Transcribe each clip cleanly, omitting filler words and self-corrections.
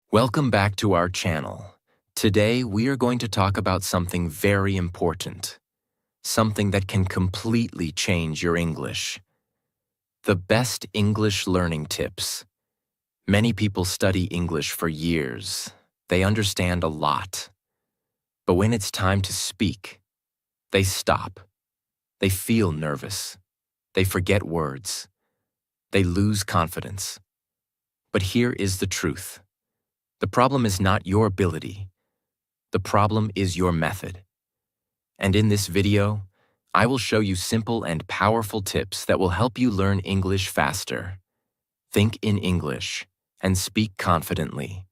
Welcome back to our channel. Today we are going to talk about something very important, something that can completely change your English. The best English learning tips. Many people study English for years. They understand a lot. But when it's time to speak, they stop. They feel nervous. They forget words. They lose confidence. But here is the truth. The problem is not your ability. The problem is your method. And in this video, I will show you simple and powerful tips that will help you learn English faster. Think in English and speak confidently.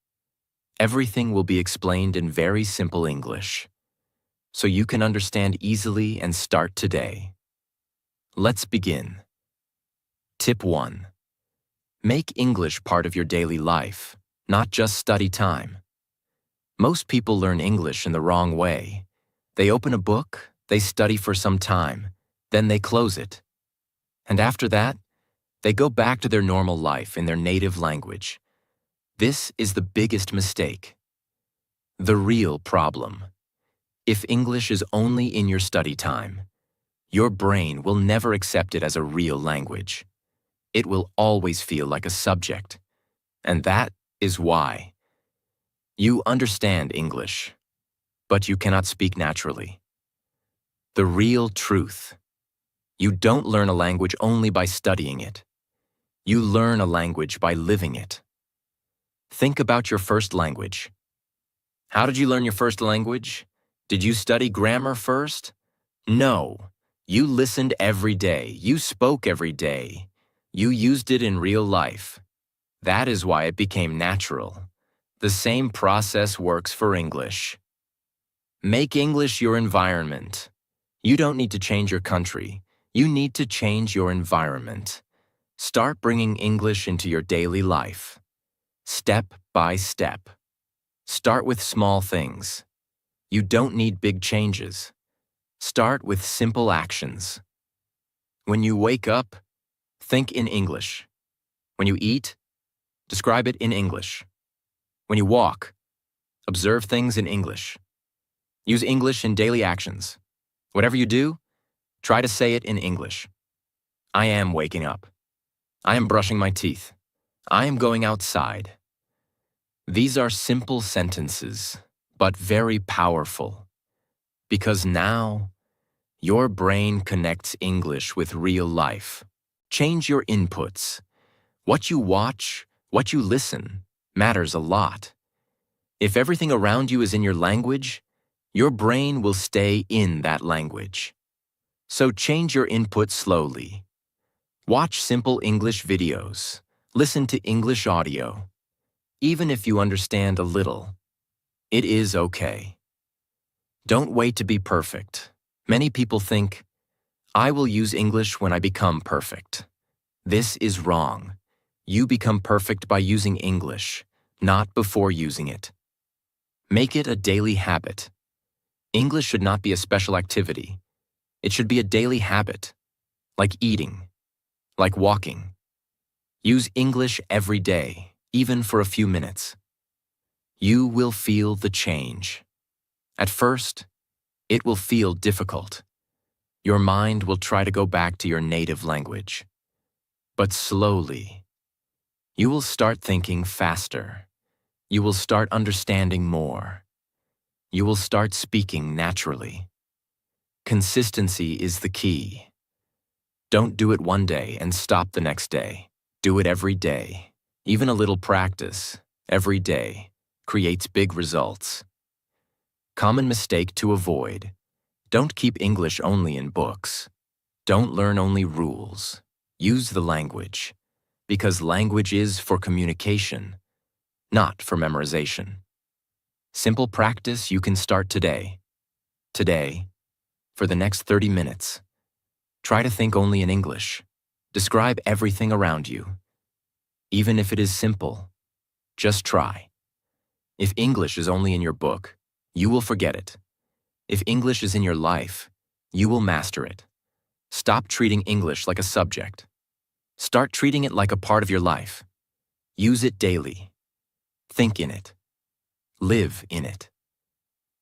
Everything will be explained in very simple English, so you can understand easily and start today. Let's begin. Tip 1. Make English part of your daily life, not just study time. Most people learn English in the wrong way. They open a book, they study for some time, then they close it. And after that, they go back to their normal life in their native language. This is the biggest mistake. The real problem. If English is only in your study time, your brain will never accept it as a real language. It will always feel like a subject. And that is why. You understand English, but you cannot speak naturally. The real truth. You don't learn a language only by studying it. You learn a language by living it. Think about your first language. How did you learn your first language? Did you study grammar first? No. You listened every day. You spoke every day. You used it in real life. That is why it became natural. The same process works for English. Make English your environment. You don't need to change your country. You need to change your environment. Start bringing English into your daily life. Step by step. Start with small things. You don't need big changes. Start with simple actions. When you wake up, think in English. When you eat, describe it in English. When you walk, observe things in English. Use English in daily actions. Whatever you do, try to say it in English. I am waking up. I am brushing my teeth. I am going outside. These are simple sentences, but very powerful. Because now, your brain connects English with real life. Change your inputs. What you watch, what you listen, matters a lot. If everything around you is in your language, your brain will stay in that language. So change your input slowly. Watch simple English videos. Listen to English audio. Even if you understand a little, it is okay. Don't wait to be perfect. Many people think, I will use English when I become perfect. This is wrong. You become perfect by using English, not before using it. Make it a daily habit. English should not be a special activity. It should be a daily habit, like eating, like walking. Use English every day, even for a few minutes. You will feel the change. At first, it will feel difficult. Your mind will try to go back to your native language. But slowly, you will start thinking faster. You will start understanding more. You will start speaking naturally. Consistency is the key. Don't do it one day and stop the next day. Do it every day. Even a little practice, every day, creates big results. Common mistake to avoid. Don't keep English only in books. Don't learn only rules. Use the language. Because language is for communication, not for memorization. Simple practice you can start today. Today, for the next 30 minutes. Try to think only in English. Describe everything around you. Even if it is simple, just try. If English is only in your book, you will forget it. If English is in your life, you will master it. Stop treating English like a subject. Start treating it like a part of your life. Use it daily. Think in it. Live in it.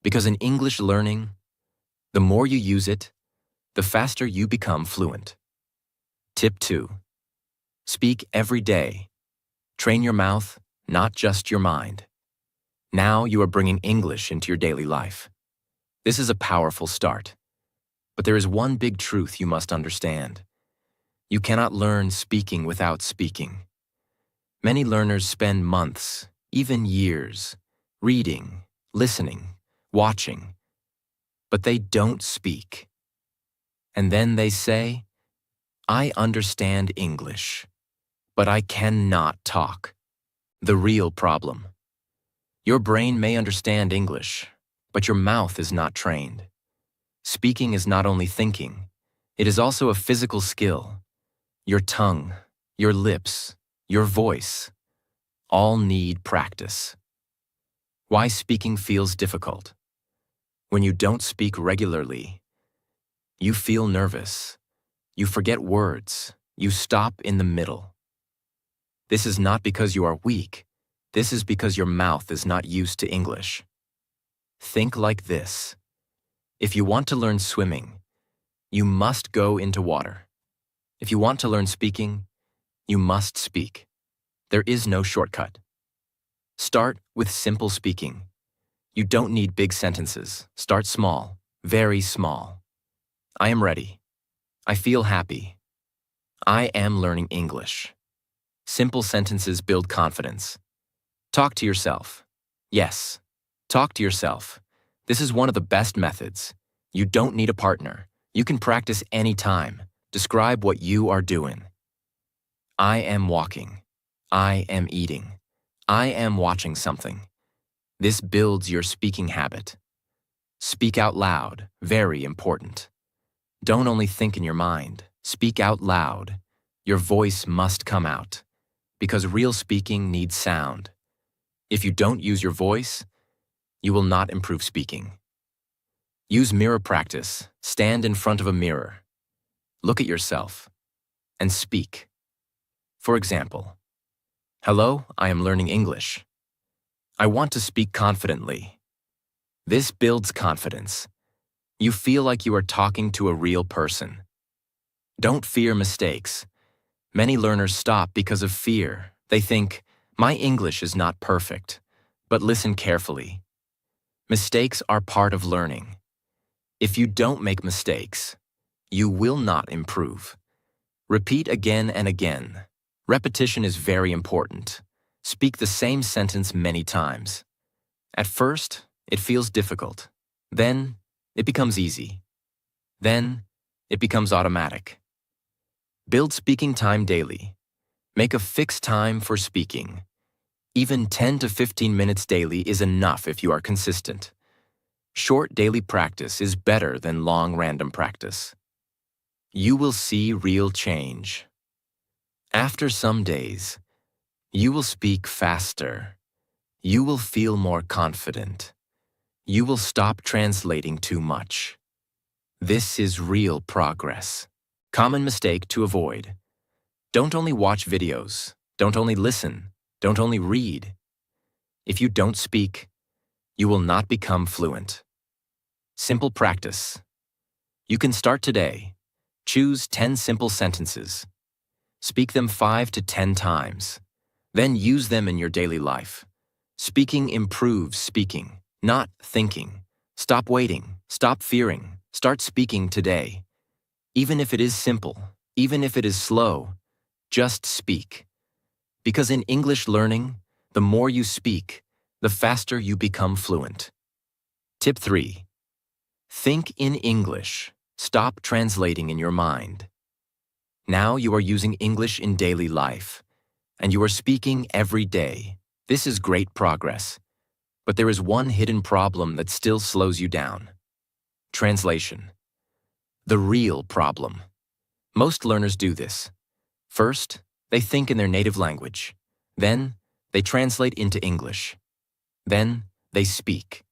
Because in English learning, the more you use it, the faster you become fluent. Tip 2. Speak every day. Train your mouth, not just your mind. Now you are bringing English into your daily life. This is a powerful start. But there is one big truth you must understand. You cannot learn speaking without speaking. Many learners spend months, even years, reading, listening, watching, but they don't speak. And then they say, "I understand English, but I cannot talk." The real problem. Your brain may understand English, but your mouth is not trained. Speaking is not only thinking, it is also a physical skill. Your tongue, your lips, your voice, all need practice. Why speaking feels difficult? When you don't speak regularly, you feel nervous, you forget words, you stop in the middle. This is not because you are weak, this is because your mouth is not used to English. Think like this. If you want to learn swimming, you must go into water. If you want to learn speaking, you must speak. There is no shortcut. Start with simple speaking. You don't need big sentences. Start small, very small. I am ready. I feel happy. I am learning English. Simple sentences build confidence. Talk to yourself. Yes, talk to yourself. This is one of the best methods. You don't need a partner. You can practice anytime. Describe what you are doing. I am walking. I am eating. I am watching something. This builds your speaking habit. Speak out loud, very important. Don't only think in your mind. Speak out loud. Your voice must come out. Because real speaking needs sound. If you don't use your voice, you will not improve speaking. Use mirror practice. Stand in front of a mirror. Look at yourself and speak. For example, "Hello, I am learning English. I want to speak confidently." This builds confidence. You feel like you are talking to a real person. Don't fear mistakes. Many learners stop because of fear. They think, "My English is not perfect." But listen carefully. Mistakes are part of learning. If you don't make mistakes, you will not improve. Repeat again and again. Repetition is very important. Speak the same sentence many times. At first, it feels difficult. Then, it becomes easy. Then, it becomes automatic. Build speaking time daily. Make a fixed time for speaking. Even 10 to 15 minutes daily is enough if you are consistent. Short daily practice is better than long random practice. You will see real change. After some days, you will speak faster. You will feel more confident. You will stop translating too much. This is real progress. Common mistake to avoid. Don't only watch videos. Don't only listen. Don't only read. If you don't speak, you will not become fluent. Simple practice. You can start today. Choose 10 simple sentences. Speak them 5 to 10 times. Then use them in your daily life. Speaking improves speaking, not thinking. Stop waiting. Stop fearing. Start speaking today. Even if it is simple, even if it is slow, just speak. Because in English learning, the more you speak, the faster you become fluent. Tip 3. Think in English. Stop translating in your mind. Now you are using English in daily life, and you are speaking every day. This is great progress. But there is one hidden problem that still slows you down. Translation. The real problem. Most learners do this. First, they think in their native language. Then, they translate into English. Then, they speak.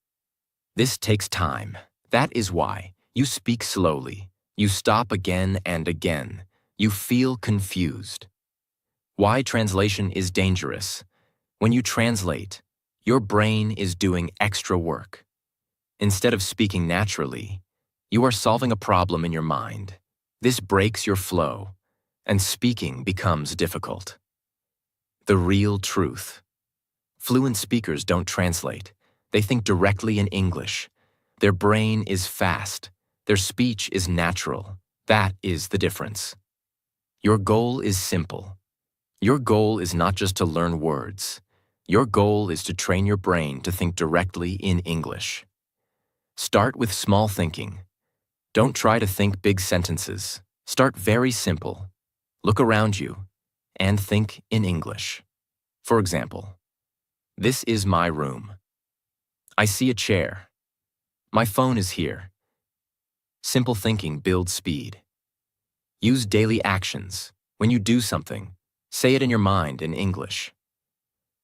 This takes time. That is why you speak slowly. You stop again and again. You feel confused. Why translation is dangerous. When you translate, your brain is doing extra work. Instead of speaking naturally, you are solving a problem in your mind. This breaks your flow, and speaking becomes difficult. The real truth. Fluent speakers don't translate. They think directly in English. Their brain is fast. Their speech is natural. That is the difference. Your goal is simple. Your goal is not just to learn words. Your goal is to train your brain to think directly in English. Start with small thinking. Don't try to think big sentences. Start very simple. Look around you and think in English. For example, this is my room. I see a chair. My phone is here. Simple thinking builds speed. Use daily actions. When you do something, say it in your mind in English.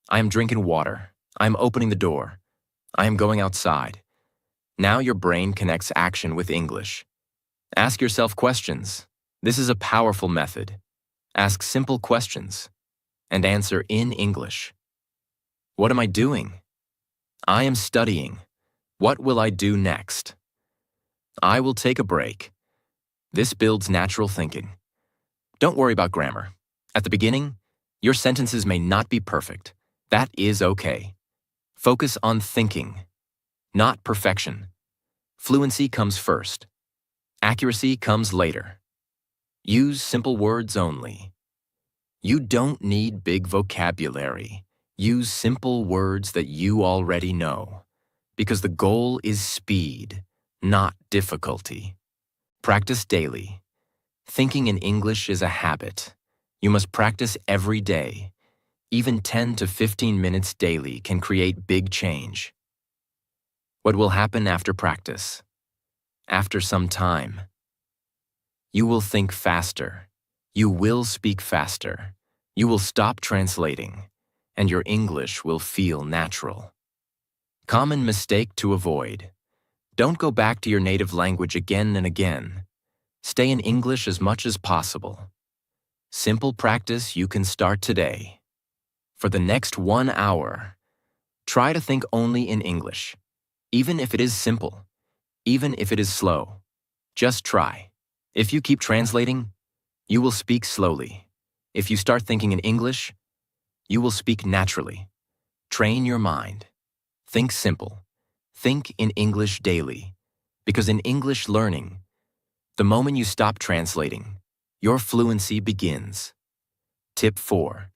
I am drinking water. I am opening the door. I am going outside. Now your brain connects action with English. Ask yourself questions. This is a powerful method. Ask simple questions and answer in English. What am I doing? I am studying. What will I do next? I will take a break. This builds natural thinking. Don't worry about grammar. At the beginning, your sentences may not be perfect. That is okay. Focus on thinking, not perfection. Fluency comes first. Accuracy comes later. Use simple words only. You don't need big vocabulary. Use simple words that you already know, because the goal is speed, not difficulty. Practice daily. Thinking in English is a habit. You must practice every day. Even 10 to 15 minutes daily can create big change. What will happen after practice? After some time, you will think faster. You will speak faster. You will stop translating, and your English will feel natural. Common mistake to avoid. Don't go back to your native language again and again. Stay in English as much as possible. Simple practice you can start today. For the next 1 hour, try to think only in English, even if it is simple, even if it is slow. Just try. If you keep translating, you will speak slowly. If you start thinking in English, you will speak naturally. Train your mind. Think simple. Think in English daily. Because in English learning, the moment you stop translating, your fluency begins. Tip 4.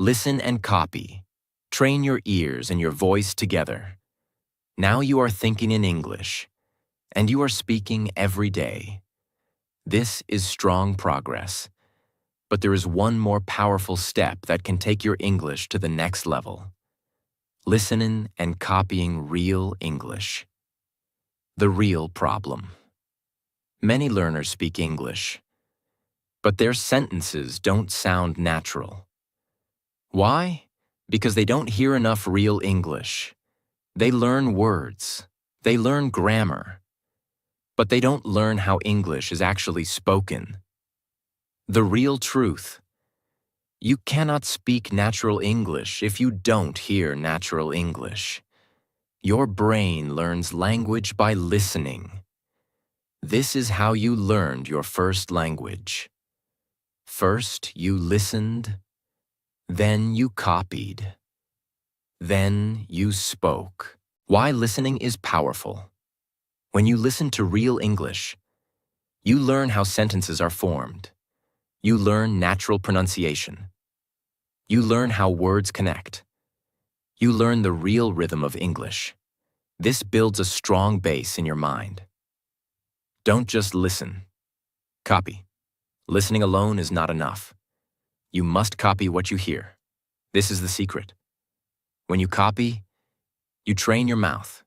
Listen and copy. Train your ears and your voice together. Now you are thinking in English, and you are speaking every day. This is strong progress. But there is one more powerful step that can take your English to the next level. Listening and copying real English. The real problem. Many learners speak English, but their sentences don't sound natural. Why? Because they don't hear enough real English. They learn words. They learn grammar. But they don't learn how English is actually spoken. The real truth. You cannot speak natural English if you don't hear natural English. Your brain learns language by listening. This is how you learned your first language. First, you listened. Then you copied. Then you spoke. Why listening is powerful. When you listen to real English, you learn how sentences are formed. You learn natural pronunciation. You learn how words connect. You learn the real rhythm of English. This builds a strong base in your mind. Don't just listen. Copy. Listening alone is not enough. You must copy what you hear. This is the secret. When you copy, you train your mouth.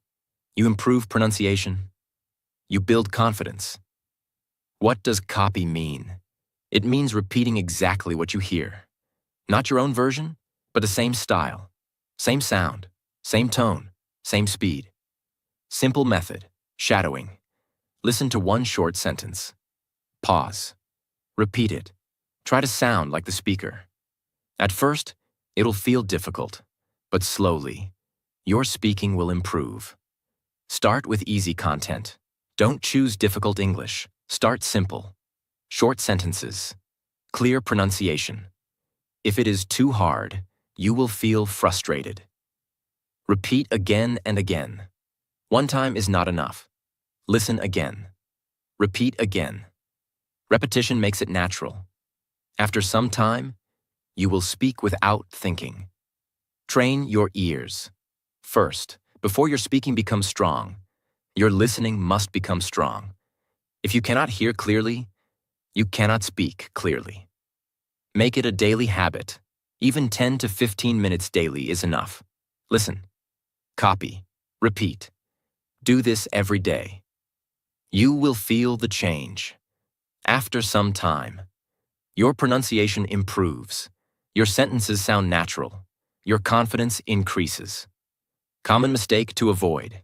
You improve pronunciation. You build confidence. What does copy mean? It means repeating exactly what you hear. Not your own version, but the same style, same sound, same tone, same speed. Simple method, shadowing. Listen to one short sentence. Pause. Repeat it. Try to sound like the speaker. At first, it'll feel difficult. but slowly, your speaking will improve. Start with easy content. Don't choose difficult English. Start simple. Short sentences. Clear pronunciation. If it is too hard, you will feel frustrated. Repeat again and again. One time is not enough. Listen again. Repeat again. Repetition makes it natural. After some time, you will speak without thinking. Train your ears. First, before your speaking becomes strong, your listening must become strong. If you cannot hear clearly, you cannot speak clearly. Make it a daily habit. Even 10 to 15 minutes daily is enough. Listen, copy, repeat. Do this every day. You will feel the change. After some time, your pronunciation improves. Your sentences sound natural. Your confidence increases. Common mistake to avoid.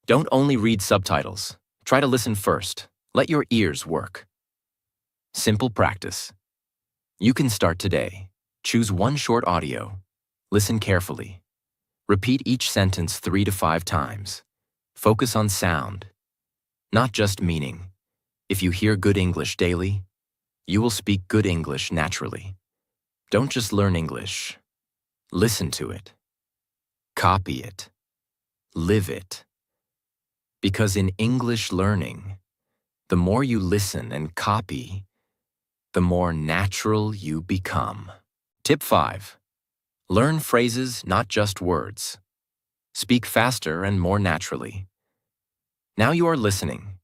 Don't only read subtitles. Try to listen first. Let your ears work. Simple practice. You can start today. Choose one short audio. Listen carefully. Repeat each sentence 3 to 5 times. Focus on sound, not just meaning. If you hear good English daily, you will speak good English naturally. Don't just learn English. Listen to it. Copy it. Live it. Because in English learning, the more you listen and copy, the more natural you become. Tip 5. Learn phrases, not just words. Speak faster and more naturally. Now you are listening.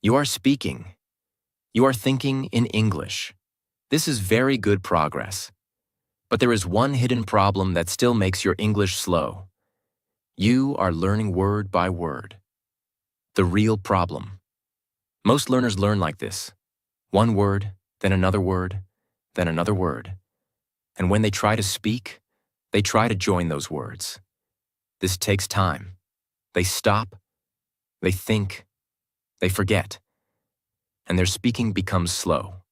You are speaking. You are thinking in English. This is very good progress. But there is one hidden problem that still makes your English slow. You are learning word by word. The real problem. Most learners learn like this. One word, then another word, then another word. And when they try to speak, they try to join those words. This takes time. They stop, they think, they forget, and their speaking becomes slow.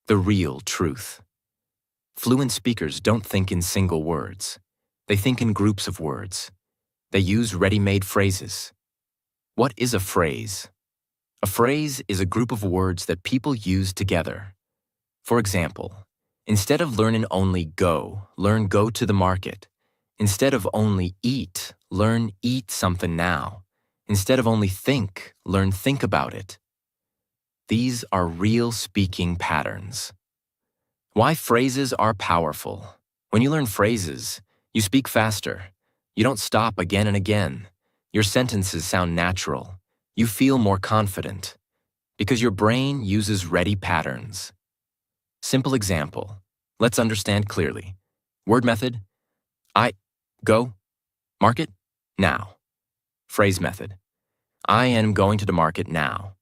The real truth. Fluent speakers don't think in single words. They think in groups of words. They use ready-made phrases. What is a phrase? A phrase is a group of words that people use together. For example, instead of learning only go, learn go to the market. Instead of only eat, learn eat something now. Instead of only think, learn think about it. These are real speaking patterns. Why phrases are powerful. When you learn phrases, you speak faster. You don't stop again and again. Your sentences sound natural. You feel more confident. Because your brain uses ready patterns. Simple example. Let's understand clearly. Word method. I, go, market, now. Phrase method. I am going to the market now.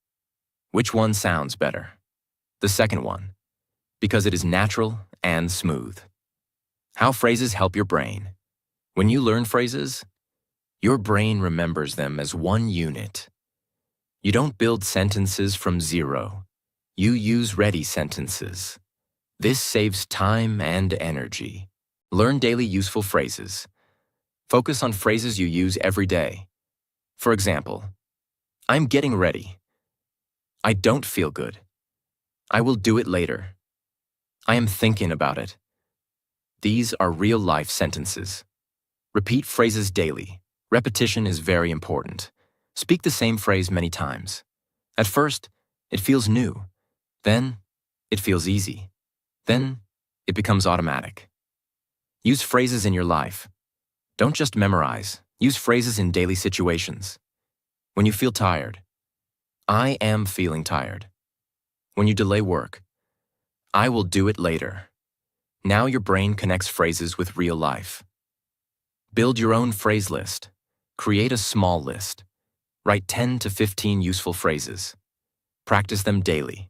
Which one sounds better? The second one, because it is natural and smooth. How phrases help your brain. When you learn phrases, your brain remembers them as one unit. You don't build sentences from zero. You use ready sentences. This saves time and energy. Learn daily useful phrases. Focus on phrases you use every day. For example, I'm getting ready. I don't feel good. I will do it later. I am thinking about it. These are real-life sentences. Repeat phrases daily. Repetition is very important. Speak the same phrase many times. At first, it feels new. Then, it feels easy. Then, it becomes automatic. Use phrases in your life. Don't just memorize. Use phrases in daily situations. When you feel tired, I am feeling tired. When you delay work, I will do it later. Now your brain connects phrases with real life. Build your own phrase list. Create a small list. Write 10 to 15 useful phrases. Practice them daily.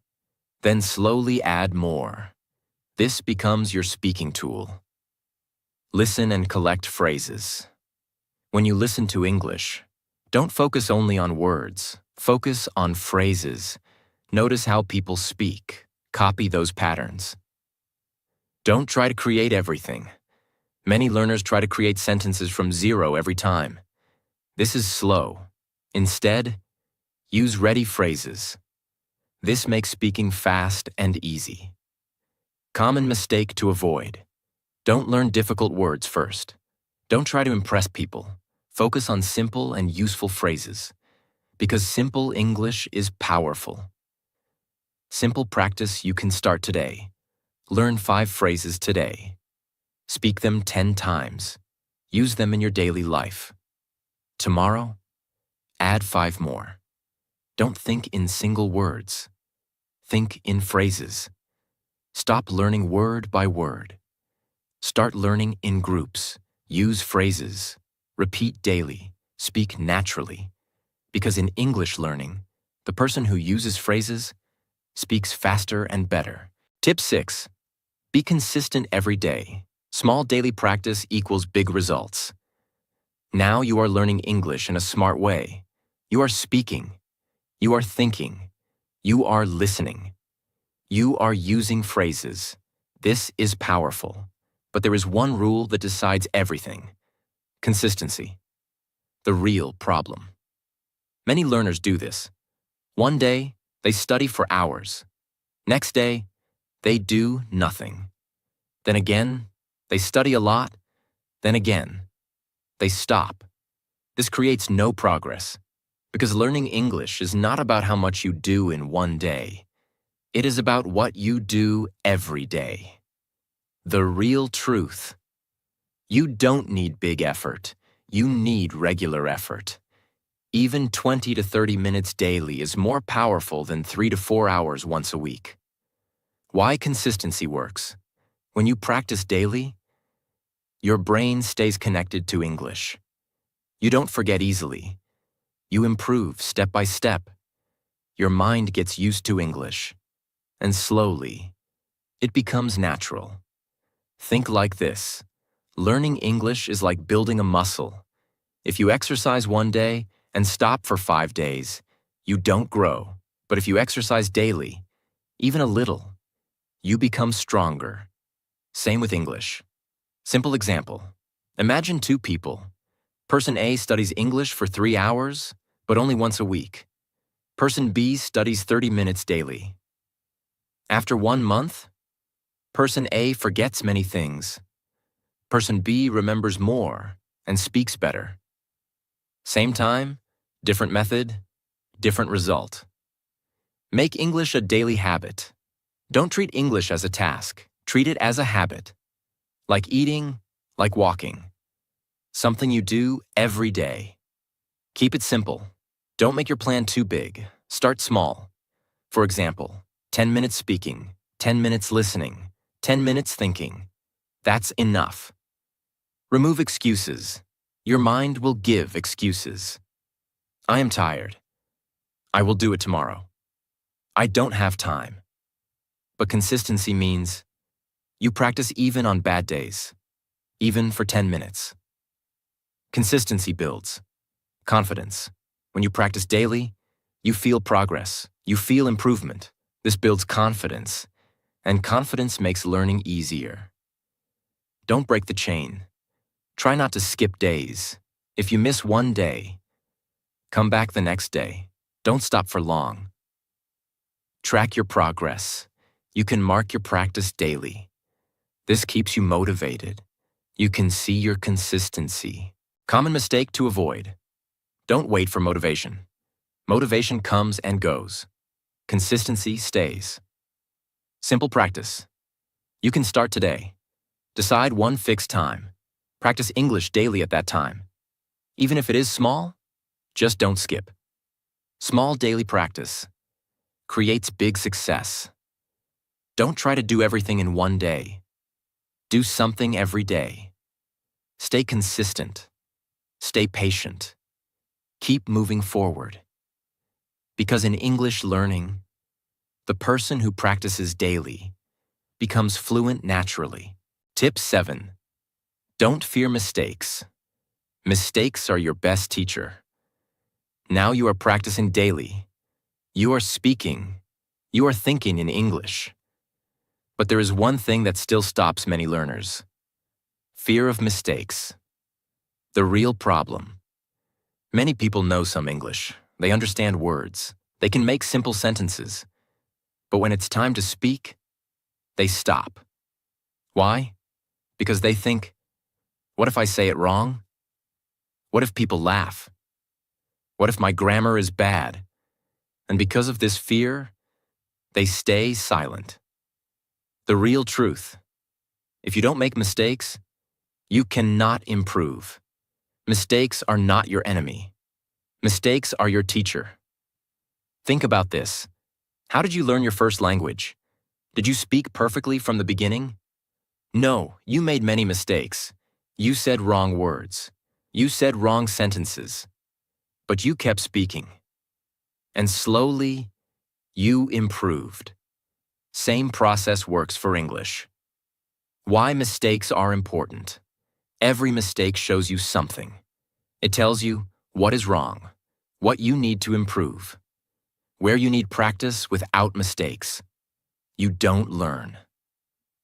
Then slowly add more. This becomes your speaking tool. Listen and collect phrases. When you listen to English, don't focus only on words. Focus on phrases. Notice how people speak. Copy those patterns. Don't try to create everything. Many learners try to create sentences from zero every time. This is slow. Instead, use ready phrases. This makes speaking fast and easy. Common mistake to avoid. Don't learn difficult words first. Don't try to impress people. Focus on simple and useful phrases, because simple English is powerful. Simple practice you can start today. Learn 5 phrases today. Speak them 10 times. Use them in your daily life. Tomorrow, add 5 more. Don't think in single words. Think in phrases. Stop learning word by word. Start learning in groups. Use phrases. Repeat daily. Speak naturally. Because in English learning, the person who uses phrases speaks faster and better. Tip 6. Be consistent every day. Small daily practice equals big results. Now you are learning English in a smart way. You are speaking. You are thinking. You are listening. You are using phrases. This is powerful. But there is one rule that decides everything. Consistency. The real problem. Many learners do this. One day, they study for hours. Next day, they do nothing. Then again, they study a lot. Then again, they stop. This creates no progress, because learning English is not about how much you do in one day. It is about what you do every day. The real truth. You don't need big effort. You need regular effort. Even 20 to 30 minutes daily is more powerful than 3 to 4 hours once a week. Why consistency works? When you practice daily, your brain stays connected to English. You don't forget easily. You improve step by step. Your mind gets used to English. And slowly, it becomes natural. Think like this. Learning English is like building a muscle. If you exercise one day and stop for 5 days, you don't grow. But if you exercise daily, even a little, you become stronger. Same with English. Simple example. Imagine 2 people. Person A studies English for 3 hours, but only once a week. Person B studies 30 minutes daily. After 1 month, Person A forgets many things. Person B remembers more and speaks better. Same time, different method, different result. Make English a daily habit. Don't treat English as a task. Treat it as a habit. Like eating, like walking. Something you do every day. Keep it simple. Don't make your plan too big. Start small. For example, 10 minutes speaking, 10 minutes listening, 10 minutes thinking. That's enough. Remove excuses. Your mind will give excuses. I am tired. I will do it tomorrow. I don't have time. But consistency means you practice even on bad days, even for 10 minutes. Consistency builds confidence. When you practice daily, you feel progress. You feel improvement. This builds confidence, and confidence makes learning easier. Don't break the chain. Try not to skip days. If you miss one day, come back the next day. Don't stop for long. Track your progress. You can mark your practice daily. This keeps you motivated. You can see your consistency. Common mistake to avoid. Don't wait for motivation. Motivation comes and goes. Consistency stays. Simple practice. You can start today. Decide one fixed time. Practice English daily at that time. Even if it is small, just don't skip. Small daily practice creates big success. Don't try to do everything in one day. Do something every day. Stay consistent. Stay patient. Keep moving forward. Because in English learning, the person who practices daily becomes fluent naturally. Tip 7. Don't fear mistakes. Mistakes are your best teacher. Now you are practicing daily. You are speaking. You are thinking in English. But there is one thing that still stops many learners. Fear of mistakes. The real problem. Many people know some English. They understand words. They can make simple sentences. But when it's time to speak, they stop. Why? Because they think, what if I say it wrong? What if people laugh? What if my grammar is bad? And because of this fear, they stay silent. The real truth. If you don't make mistakes, you cannot improve. Mistakes are not your enemy. Mistakes are your teacher. Think about this. How did you learn your first language? Did you speak perfectly from the beginning? No, you made many mistakes. You said wrong words. You said wrong sentences. But you kept speaking. And slowly, you improved. Same process works for English. Why mistakes are important. Every mistake shows you something. It tells you what is wrong, what you need to improve, where you need practice without mistakes. You don't learn.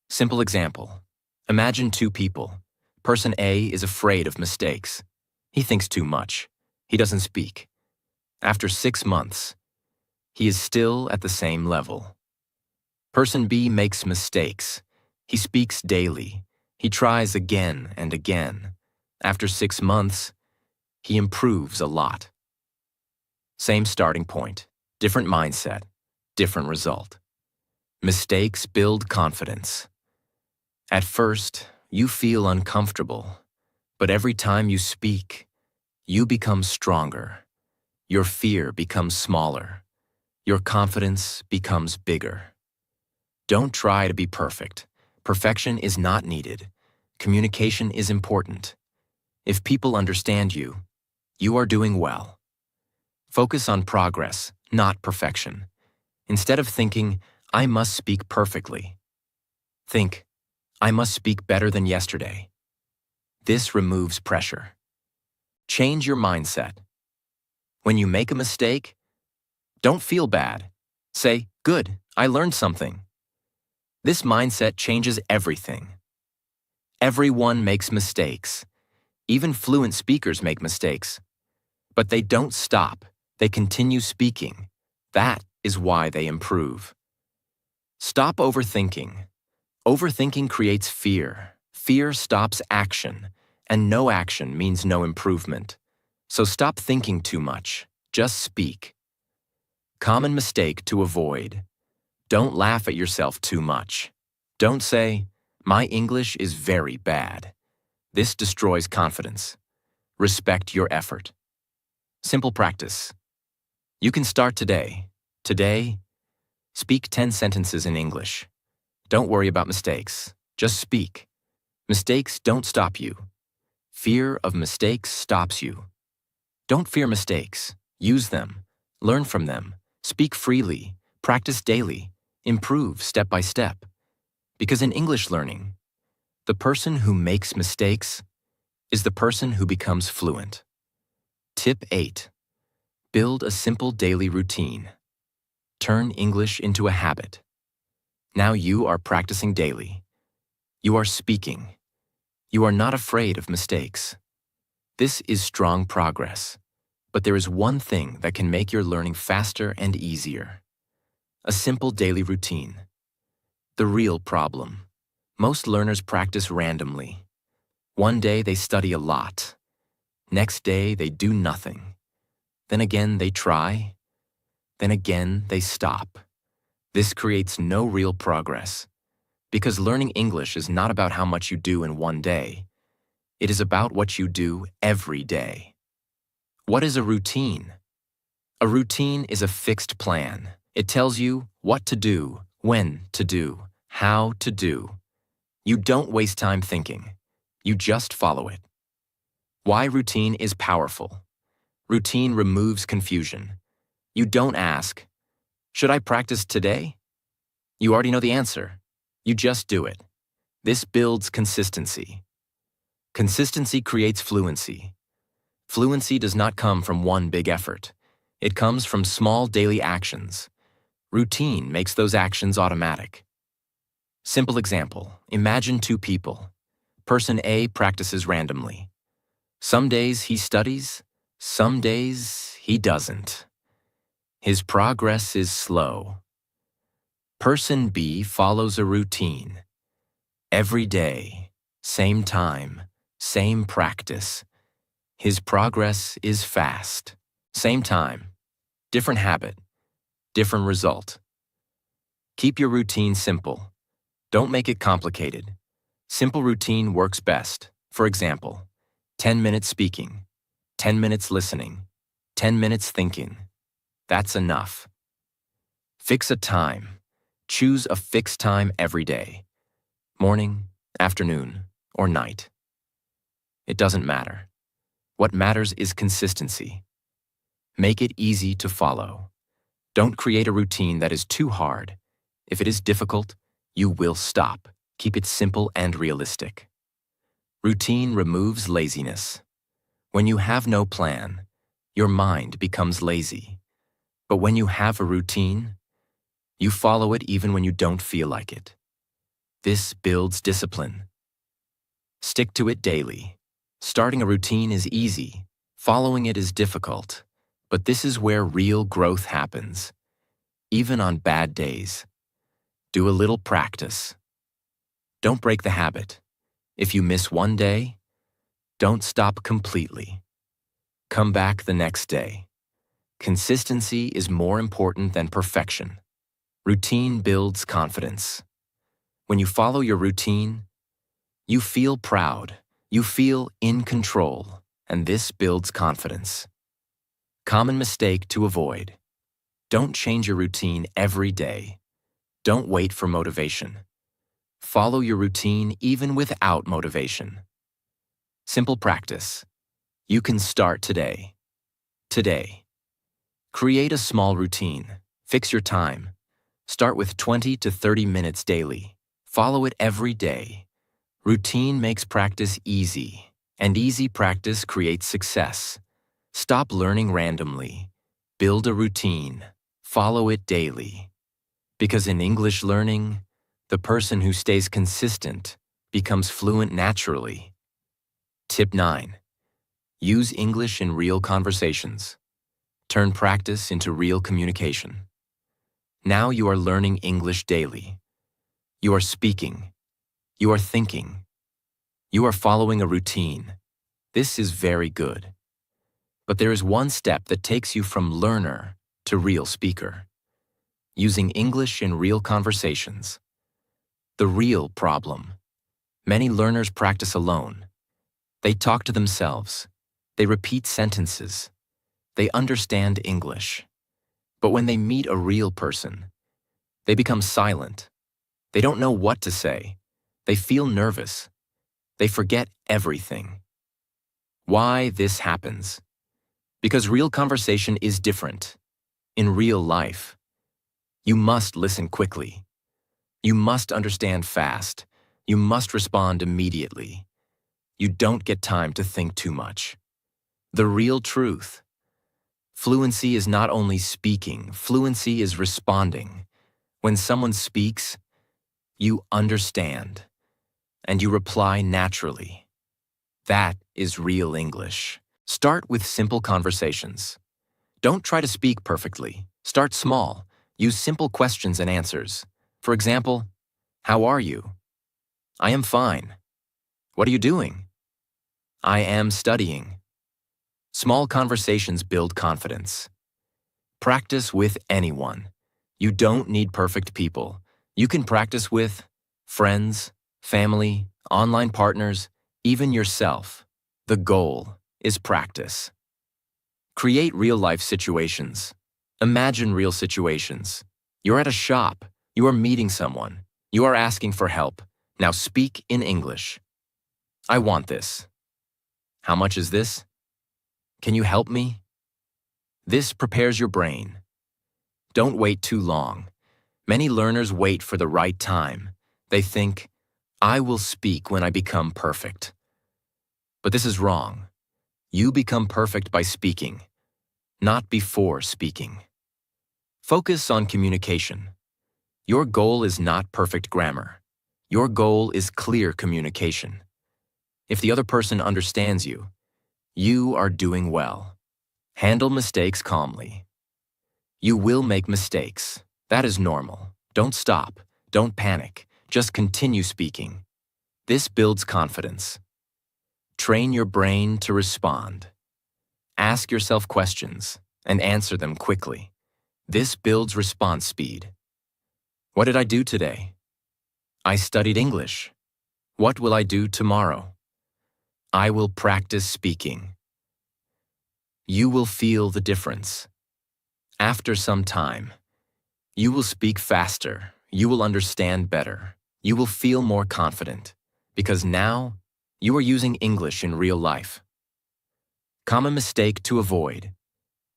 Simple example. Imagine two people. Person A is afraid of mistakes. He thinks too much. He doesn't speak. After 6 months, he is still at the same level. Person B makes mistakes. He speaks daily. He tries again and again. After 6 months, he improves a lot. Same starting point, different mindset, different result. Mistakes build confidence. At first, you feel uncomfortable, but every time you speak, you become stronger. Your fear becomes smaller. Your confidence becomes bigger. Don't try to be perfect. Perfection is not needed. Communication is important. If people understand you, you are doing well. Focus on progress, not perfection. Instead of thinking, I must speak perfectly, think, I must speak better than yesterday. This removes pressure. Change your mindset. When you make a mistake, don't feel bad. Say, good, I learned something. This mindset changes everything. Everyone makes mistakes. Even fluent speakers make mistakes. But they don't stop. They continue speaking. That is why they improve. Stop overthinking. Overthinking creates fear. Fear stops action, and no action means no improvement. So stop thinking too much. Just speak. Common mistake to avoid. Don't laugh at yourself too much. Don't say, my English is very bad. This destroys confidence. Respect your effort. Simple practice. You can start today. Today, speak 10 sentences in English. Don't worry about mistakes. Just speak. Mistakes don't stop you. Fear of mistakes stops you. Don't fear mistakes. Use them. Learn from them. Speak freely. Practice daily. Improve step by step. Because in English learning, the person who makes mistakes is the person who becomes fluent. Tip 8. Build a simple daily routine. Turn English into a habit. Now you are practicing daily. You are speaking. You are not afraid of mistakes. This is strong progress. But there is one thing that can make your learning faster and easier. A simple daily routine. The real problem. Most learners practice randomly. One day they study a lot. Next day they do nothing. Then again they try. Then again they stop. This creates no real progress. Because learning English is not about how much you do in one day. It is about what you do every day. What is a routine? A routine is a fixed plan. It tells you what to do, when to do, how to do. You don't waste time thinking. You just follow it. Why routine is powerful. Routine removes confusion. You don't ask, should I practice today? You already know the answer. You just do it. This builds consistency. Consistency creates fluency. Fluency does not come from one big effort. It comes from small daily actions. Routine makes those actions automatic. Simple example. Imagine two people. Person A practices randomly. Some days he studies, some days he doesn't. His progress is slow. Person B follows a routine. Every day, same time, same practice. His progress is fast. Same time, different habit, different result. Keep your routine simple. Don't make it complicated. Simple routine works best. For example, 10 minutes speaking, 10 minutes listening, 10 minutes thinking. That's enough. Fix a time. Choose a fixed time every day. Morning, afternoon, or night. It doesn't matter. What matters is consistency. Make it easy to follow. Don't create a routine that is too hard. If it is difficult, you will stop. Keep it simple and realistic. Routine removes laziness. When you have no plan, your mind becomes lazy. But when you have a routine, you follow it even when you don't feel like it. This builds discipline. Stick to it daily. Starting a routine is easy. Following it is difficult. But this is where real growth happens. Even on bad days. Do a little practice. Don't break the habit. If you miss one day, don't stop completely. Come back the next day. Consistency is more important than perfection. Routine builds confidence. When you follow your routine, you feel proud, you feel in control, and this builds confidence. Common mistake to avoid. Don't change your routine every day. Don't wait for motivation. Follow your routine even without motivation. Simple practice. You can start today. Today. Create a small routine. Fix your time. Start with 20 to 30 minutes daily. Follow it every day. Routine makes practice easy, and easy practice creates success. Stop learning randomly. Build a routine. Follow it daily. Because in English learning, the person who stays consistent becomes fluent naturally. Tip 9. Use English in real conversations. Turn practice into real communication. Now you are learning English daily. You are speaking. You are thinking. You are following a routine. This is very good. But there is one step that takes you from learner to real speaker. Using English in real conversations. The real problem. Many learners practice alone. They talk to themselves. They repeat sentences. They understand English. But when they meet a real person, they become silent. They don't know what to say. They feel nervous. They forget everything. Why this happens? Because real conversation is different. In real life, you must listen quickly. You must understand fast. You must respond immediately. You don't get time to think too much. The real truth. Fluency is not only speaking, fluency is responding. When someone speaks, you understand, and you reply naturally. That is real English. Start with simple conversations. Don't try to speak perfectly. Start small. Use simple questions and answers. For example, how are you? I am fine. What are you doing? I am studying. Small conversations build confidence. Practice with anyone. You don't need perfect people. You can practice with friends, family, online partners, even yourself. The goal is practice. Create real-life situations. Imagine real situations. You're at a shop. You are meeting someone. You are asking for help. Now speak in English. I want this. How much is this? Can you help me? This prepares your brain. Don't wait too long. Many learners wait for the right time. They think, I will speak when I become perfect. But this is wrong. You become perfect by speaking, not before speaking. Focus on communication. Your goal is not perfect grammar. Your goal is clear communication. If the other person understands you, you are doing well. Handle mistakes calmly. You will make mistakes. That is normal. Don't stop. Don't panic. Just continue speaking. This builds confidence. Train your brain to respond. Ask yourself questions and answer them quickly. This builds response speed. What did I do today? I studied English. What will I do tomorrow? I will practice speaking. You will feel the difference. After some time, you will speak faster, you will understand better, you will feel more confident, because now you are using English in real life. Common mistake to avoid.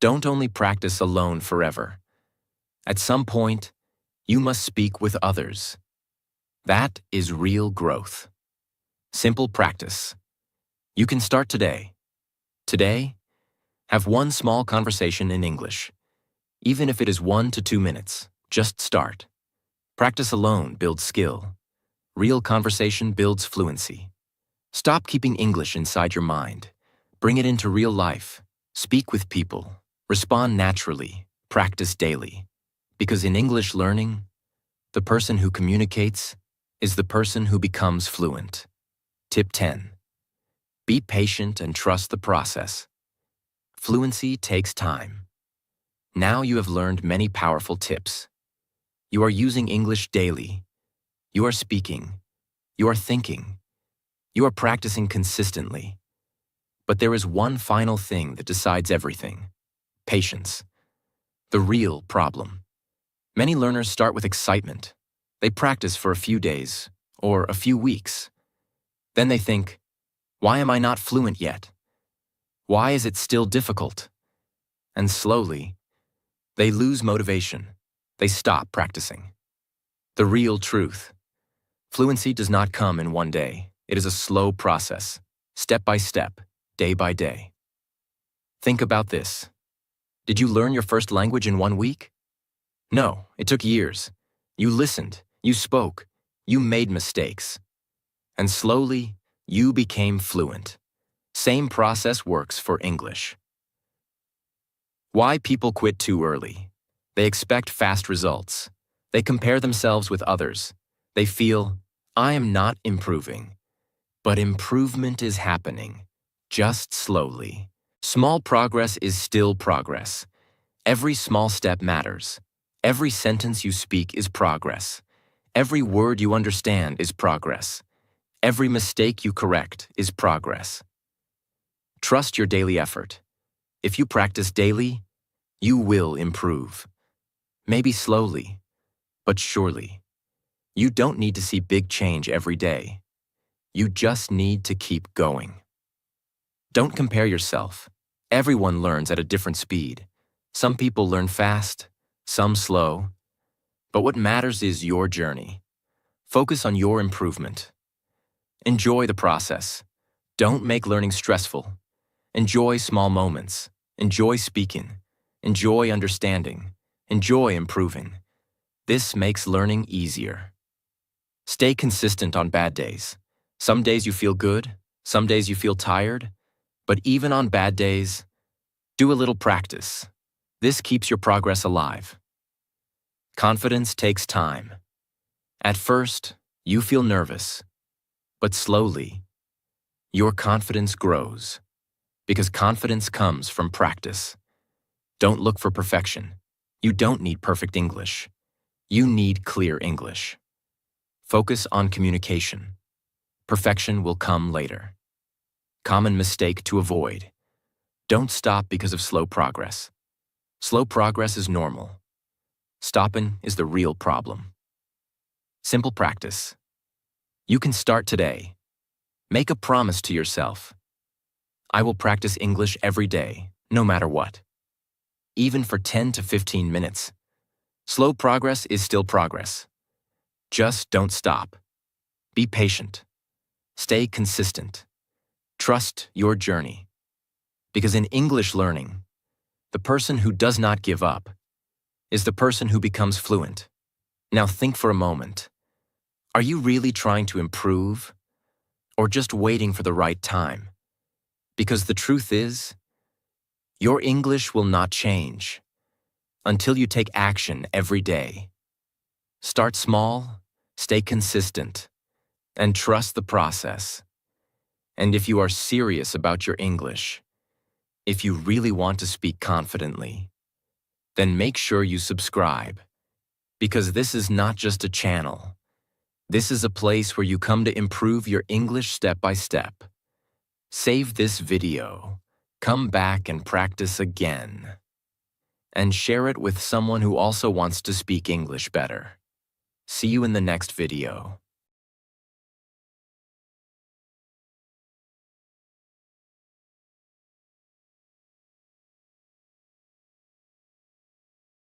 Don't only practice alone forever. At some point, you must speak with others. That is real growth. Simple practice. You can start today. Today, have one small conversation in English. Even if it is 1 to 2 minutes, just start. Practice alone builds skill. Real conversation builds fluency. Stop keeping English inside your mind. Bring it into real life. Speak with people. Respond naturally. Practice daily. Because in English learning, the person who communicates is the person who becomes fluent. Tip 10. Be patient and trust the process. Fluency takes time. Now you have learned many powerful tips. You are using English daily. You are speaking. You are thinking. You are practicing consistently. But there is one final thing that decides everything: patience. The real problem. Many learners start with excitement. They practice for a few days or a few weeks. Then they think, why am I not fluent yet? Why is it still difficult? And slowly, they lose motivation. They stop practicing. The real truth. Fluency does not come in one day. It is a slow process, step by step, day by day. Think about this. Did you learn your first language in 1 week? No, it took years. You listened, you spoke, you made mistakes. And slowly, you became fluent. Same process works for English. Why people quit too early? They expect fast results. They compare themselves with others. They feel, I am not improving. But improvement is happening, just slowly. Small progress is still progress. Every small step matters. Every sentence you speak is progress. Every word you understand is progress. Every mistake you correct is progress. Trust your daily effort. If you practice daily, you will improve. Maybe slowly, but surely. You don't need to see big change every day. You just need to keep going. Don't compare yourself. Everyone learns at a different speed. Some people learn fast, some slow. But what matters is your journey. Focus on your improvement. Enjoy the process. Don't make learning stressful. Enjoy small moments. Enjoy speaking. Enjoy understanding. Enjoy improving. This makes learning easier. Stay consistent on bad days. Some days you feel good, some days you feel tired, but even on bad days, do a little practice. This keeps your progress alive. Confidence takes time. At first, you feel nervous, but slowly, your confidence grows, because confidence comes from practice. Don't look for perfection. You don't need perfect English. You need clear English. Focus on communication. Perfection will come later. Common mistake to avoid. Don't stop because of slow progress. Slow progress is normal. Stopping is the real problem. Simple practice. You can start today. Make a promise to yourself. I will practice English every day, no matter what. Even for 10 to 15 minutes. Slow progress is still progress. Just don't stop. Be patient. Stay consistent. Trust your journey. Because in English learning, the person who does not give up is the person who becomes fluent. Now think for a moment. Are you really trying to improve? or just waiting for the right time. Because the truth is, your English will not change until you take action every day. Start small, stay consistent, and trust the process. And if you are serious about your English, if you really want to speak confidently, then make sure you subscribe. Because this is not just a channel. This is a place where you come to improve your English step by step. Save this video, come back and practice again, and share it with someone who also wants to speak English better. See you in the next video.